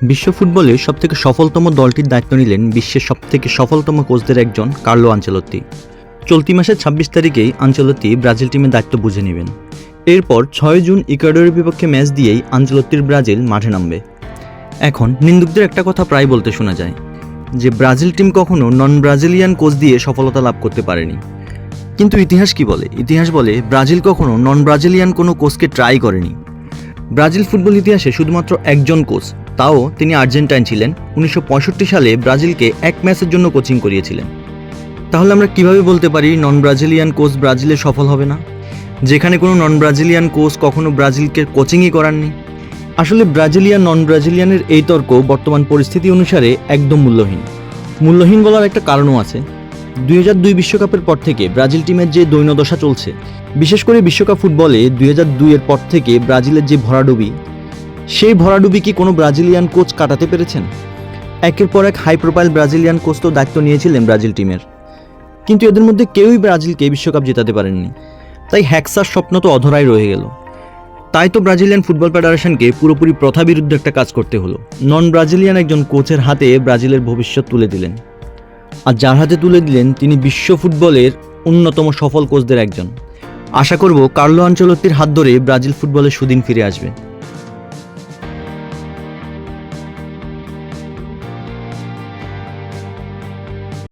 বিশ্ব ফুটবলের সবথেকে সফলতম দলটির দায়িত্ব নিলেন বিশ্বের সবথেকে সফলতম কোচদের একজন কার্লো আনচেলত্তি। চলতি মাসের ২৬ তারিখেই আনচেলত্তি ব্রাজিল টিমের দায়িত্ব বুঝে নেবেন। এরপর ৬ জুন ইকুয়েডরের বিপক্ষে ম্যাচ দিয়েই আনচেলত্তির ব্রাজিল মাঠে নামবে। এখন নিন্দুকদের একটা কথা প্রায় বলতে শোনা যায় যে ব্রাজিল টিম কখনো নন ব্রাজিলিয়ান কোচ দিয়ে সফলতা লাভ করতে পারেনি। কিন্তু ইতিহাস কি বলে? ইতিহাস বলে ব্রাজিল কখনো নন ব্রাজিলিয়ান কোনো কোচকে ট্রাই করেনি। ব্রাজিল ফুটবল ইতিহাসে শুধুমাত্র একজন কোচ, তাও তিনি আর্জেন্টাইন ছিলেন। ১৯৬৫ সালে ব্রাজিলকে এক ম্যাচের জন্য কোচিং করিয়েছিলেন। তাহলে আমরা কিভাবে বলতে পারি নন ব্রাজিলিয়ান কোচ ব্রাজিলে সফল হবে না, যেখানে কোনো নন ব্রাজিলিয়ান কোচ কখনো ব্রাজিলকে কোচিংই করাননি? আসলে ব্রাজিলিয়ান নন ব্রাজিলিয়ানের এই তর্ক বর্তমান পরিস্থিতি অনুসারে একদম মূল্যহীন বলার একটা কারণও আছে। ২০০২ বিশ্বকাপের পর থেকে ব্রাজিল টিমের যে দৈন্যদশা চলছে, বিশেষ করে বিশ্বকাপ ফুটবলে ২০০২-এর পর থেকে ব্রাজিলের যে ভরাডুবি, সেই ভরাডুবি কি কোনো ব্রাজিলিয়ান কোচ কাটাতে পেরেছেন? একের পর এক হাই প্রোফাইল ব্রাজিলিয়ান কোচ তো দায়িত্ব নিয়েছিলেন ব্রাজিল টিমের, কিন্তু এদের মধ্যে কেউই ব্রাজিলকে বিশ্বকাপ জেতাতে পারেননি। তাই হ্যাক্সার স্বপ্ন তো অধরাই রয়ে গেল। তাই তো ব্রাজিলিয়ান ফুটবল ফেডারেশনকে পুরোপুরি প্রথা বিরুদ্ধ একটা কাজ করতে হলো। নন ব্রাজিলিয়ান একজন কোচের হাতে ব্রাজিলের ভবিষ্যৎ তুলে দিলেন, আর যার হাতে তুলে দিলেন তিনি বিশ্ব ফুটবলের অন্যতম সফল কোচদের একজন। আশা করব কার্লো আনচেলত্তির হাত ধরে ব্রাজিল ফুটবলের সুদিন ফিরে আসবে।